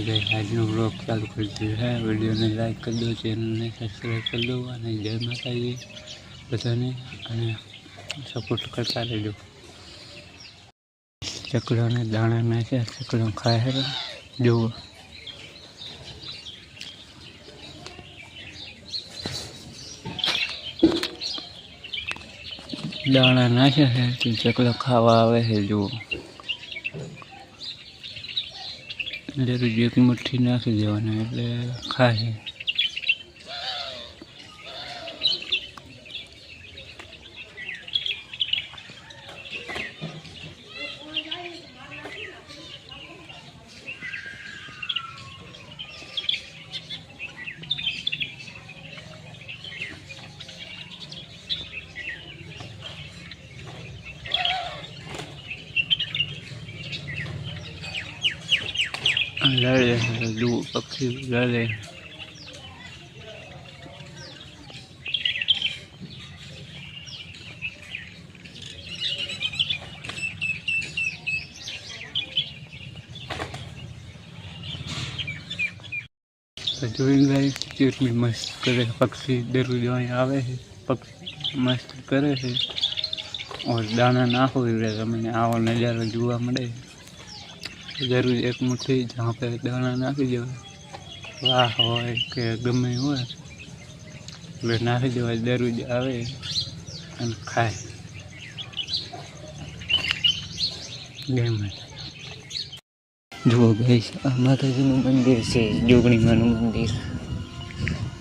આજનો બ્લોગ ચાલુ કરી દીધો છે। વિડીયોને લાઈક કરી દો, ચેનલને સબસ્ક્રાઈબ કરી દો અને જય માતાજી બધાને અને સપોર્ટ કરતા રહેજો। ચકલાને દાણા નાખ્યા, ચકલો ખાય છે જુઓ। દાણા નાખ્યા છે તો ચકલો ખાવા આવે છે જુઓ। દરરોજ એક મુઠ્ઠી નાખી દેવાના એટલે ખાય। લડે જુઓ પક્ષી લડે। જોઈ ગાય કેટલી મસ્ત કરે પક્ષી, દરરોજ અહીં આવે છે પક્ષી મસ્ત કરે છે। और दाना नाखो એટલે તમને આવો નજારો જોવા મળે। જરૂર એક મુઠ્ઠી જहाँ पे દાણા નાખી દેવાય, વાહ હોય કે ગમે હોય એટલે નાખી દેવાય। દરરોજ આવે અને ખાય ગેમ। જુઓ ગાઈસ, આ માતાજીનું મંદિર છે, જોગણીમાનું મંદિર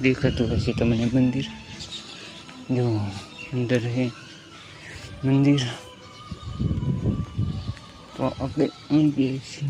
દેખાતું હશે તમને મંદિર। જો અંદર છે મંદિર, તો આપણે અંદર છીએ।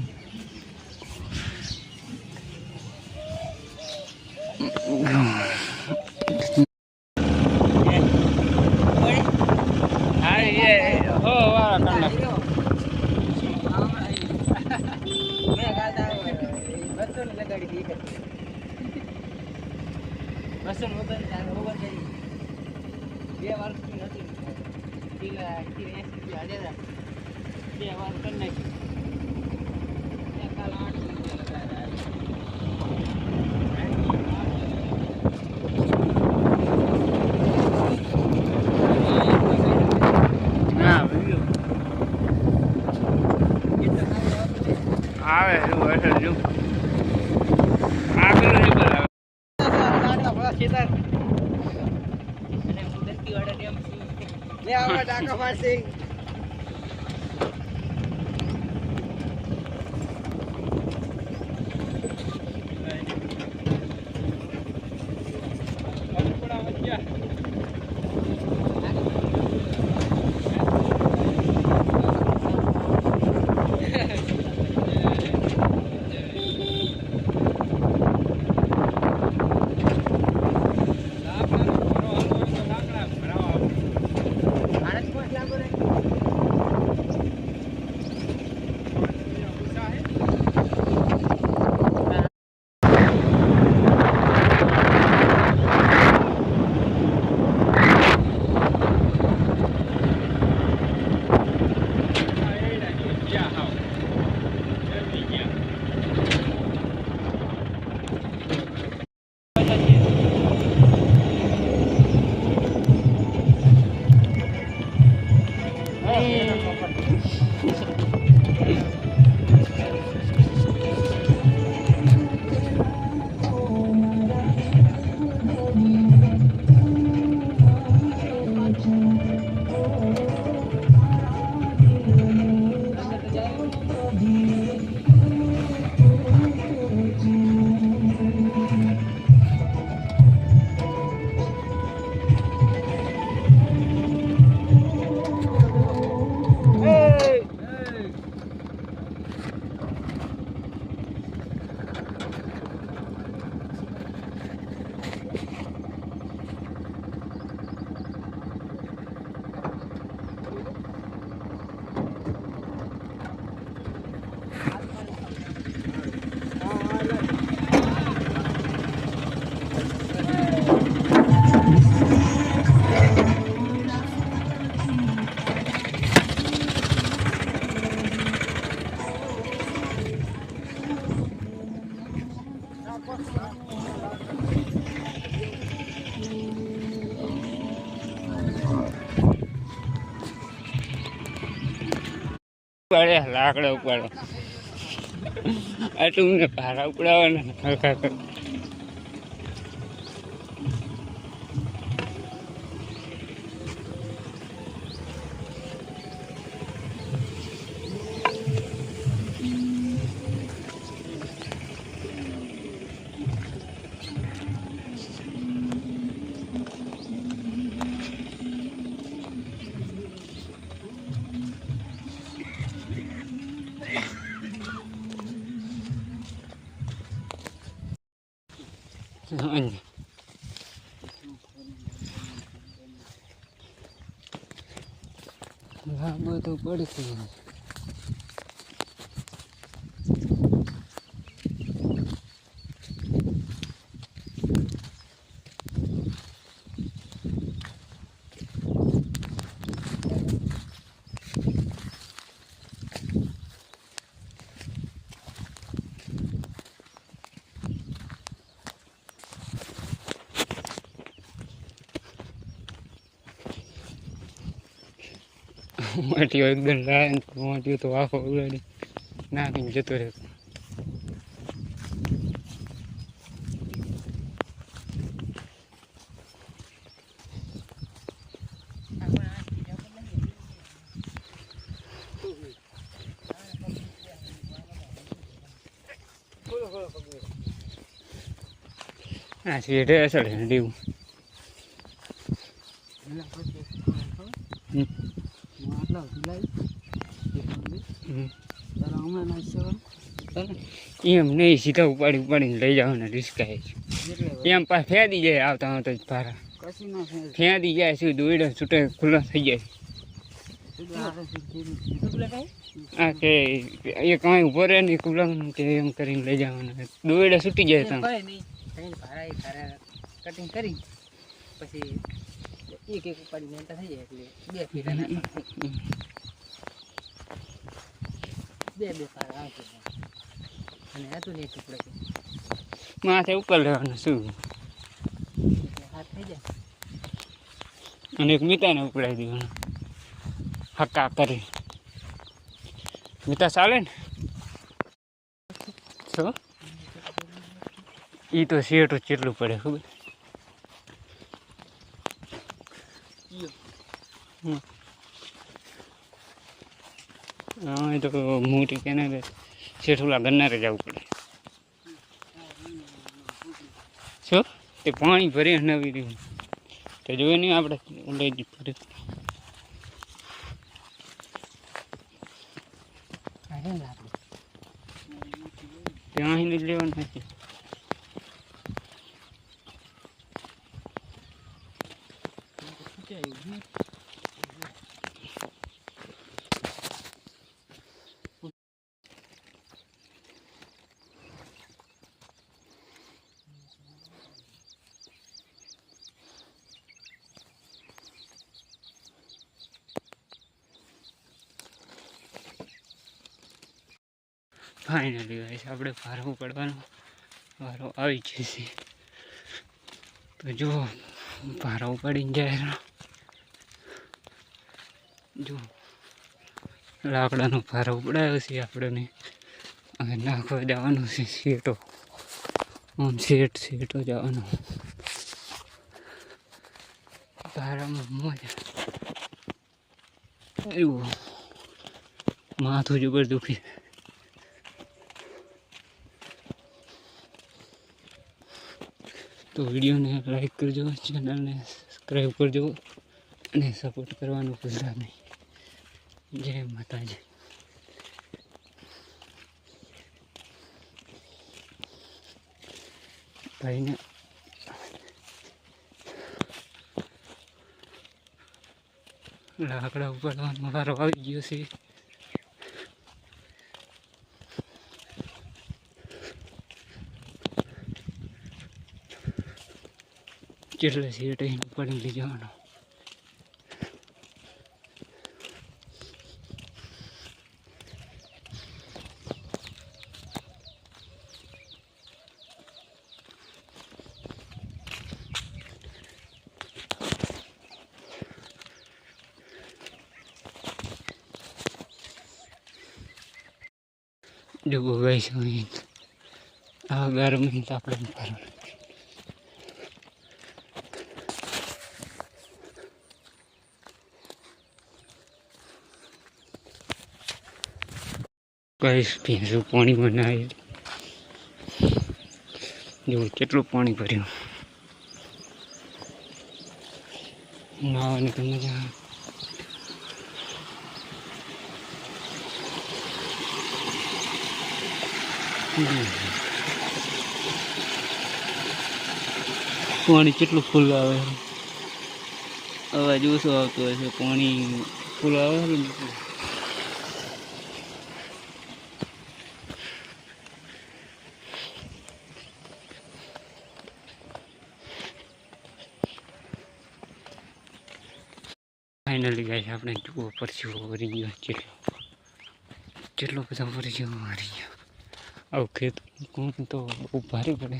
આવે એવું હશે જો આગળ નહીં બોલાવે ખેતર અને મુદતી વાળા ટેમ લે આવા ડાકા મારશે। પડે લાકડા ઉપાડો આટલું મને ભાડા ઉપડાવવાના હરખા કર લાંબો તો પડશે માટીઓ એકદમ લાય માટીઓ તો આખો ઉડાડી નાખીને જતો રહે આ સીધે અસર હેડીવું એમ નહીં સીધા ઉપાડીને લઈ જવાના રિસ્ક આવે છે એમ પાછ ફેંદી જાય આવતા આવતા જ ભારા ફેંદી જાય શું દોડે છૂટે ખુલ્લા થઈ જાય હા કે એ કાંઈ ઉભો રહે નહીં ખુલ્લા કે એમ કરીને લઈ જવાના દોડે છૂટી જાય ત્યાં કટિંગ કરી પછી એક ઉપાડી મોટા થઈ જાય એટલે બે ફારા આવશે અને હતું એક ટુકડે માથે ઉપર લેવાનું શું હાથ થઈ જાય અને એક મીતાને ઉપડાવી દેવાનું હક્કા કરી મીતા ચાલે ને શું એ તો શેઠું ચેટલું પડે ખબર હા એ તો મોટી કેનારે શેઠુલા ગન્નારે જવું પડે શું તે પાણી ભરી નવી રહ્યું તો જોઈએ નહીં આપણે લઈ જ પડે ત્યાં જ લેવાનું નથી ફાઇનલી ગાઈસ આપણે ભારો પડવાનો વારો આવી જશે તો જો ભારો પડીને જાય જો લાકડાનો ભારો પડાયો છે આપણને હવે નાખવા જવાનું છે શેટો આમ શેટો જવાનો ભારામાં મજા એવું માથું જબર દુખી તો વિડીયોને લાઈક કરજો ચેનલને સબસ્ક્રાઈબ કરજો અને સપોર્ટ કરવાનું ભૂલતા નહીં જય માતાજી ભાઈને લાકડા ઉપાડવાનો વારો આવી ગયો છે જેટલે સીટ પડી લઈ જવાનો જો ગાઈસ આ ગરમી તો આપણે ફરવાનું ગાઈસ ભેંસું પાણી બનાવે જો કેટલું પાણી ભર્યું નાવાની તો મજા આવે પાણી કેટલું ફૂલ આવે અવાજ ઓછો આવતો હોય છે પાણી ફૂલ આવે ને ફાઇનલી ગાઈસ આપણે જુઓ પરસ્યો વળી ગયો જેટલો બધો પરસ્યો મારી ગયો આવું ખેત કોણ તો બહુ ભારે પડે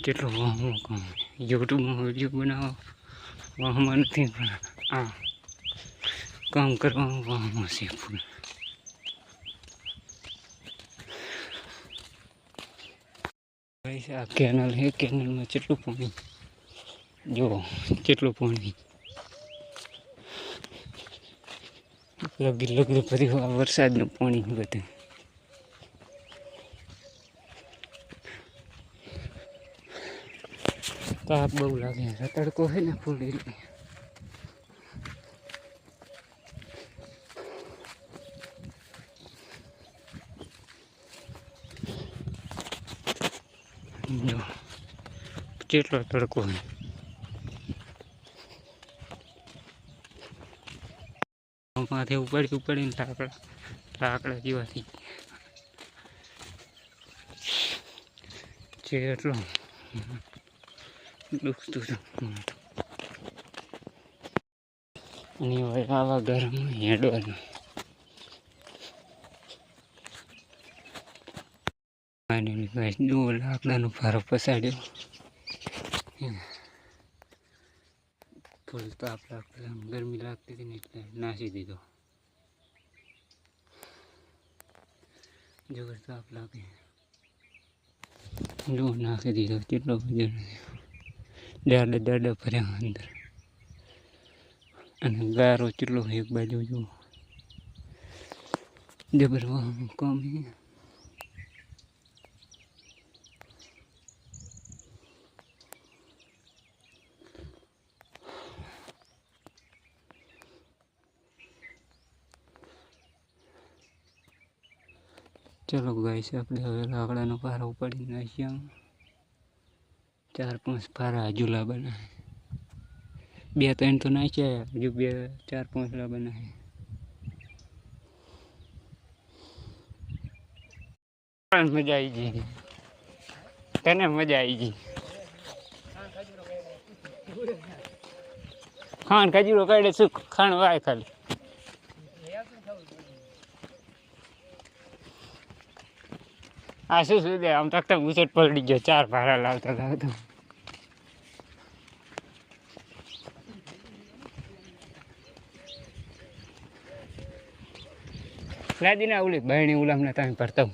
કેટલો વાહમાં કામ યુટ્યુબમાં વિડીયો બનાવો વાહમાં નથી પણ આ કામ કરવામાં વાહમાં છે ફૂલ આ કેનલ છે કેનલમાં કેટલું પાણી જો કેટલું પાણી લગી ફરી વરસાદનું પાણી બધું તાપ બહુ લાગે તડકો છે ને ફૂલ એટલે જો કેટલો તડકો માથે ઉપાડીને લાકડા જેવાથી જેટલો દુખતું હતું અને આવા ગરમમાં હેડવાનું ફાઇનલી ગાઈસ જો લાકડાનો ફારો પસાડ્યો ફૂલ તાપ લાગતો ગરમી લાગતી હતી ને એટલે નાસી દીધો જો તાપ લાગે જો નાખી દીધો કેટલો બધો દાડા ભર્યા અંદર અને ગારો કેટલો એક બાજુ જો જબર કામ ચલો ગાઈસ આપણે હવે લાકડાનો પારો ઉપાડી નાખીએ 4-5 પારા હજુ લાવવાના 2-3 તો નાખ્યા હજુ 4-5 લાવવાના મજા આવી ગઈ તને મજા આવી ગઈ ખાણ ખજૂરો કાઢે શું ખાણ વાય ખાલી આ શું શું દે આમ તક ઉછેટ પલડી ગયો 4 ભાડા લાવતા લાદી ના ઓલી બહેણી ઉલામને તમે ભરતા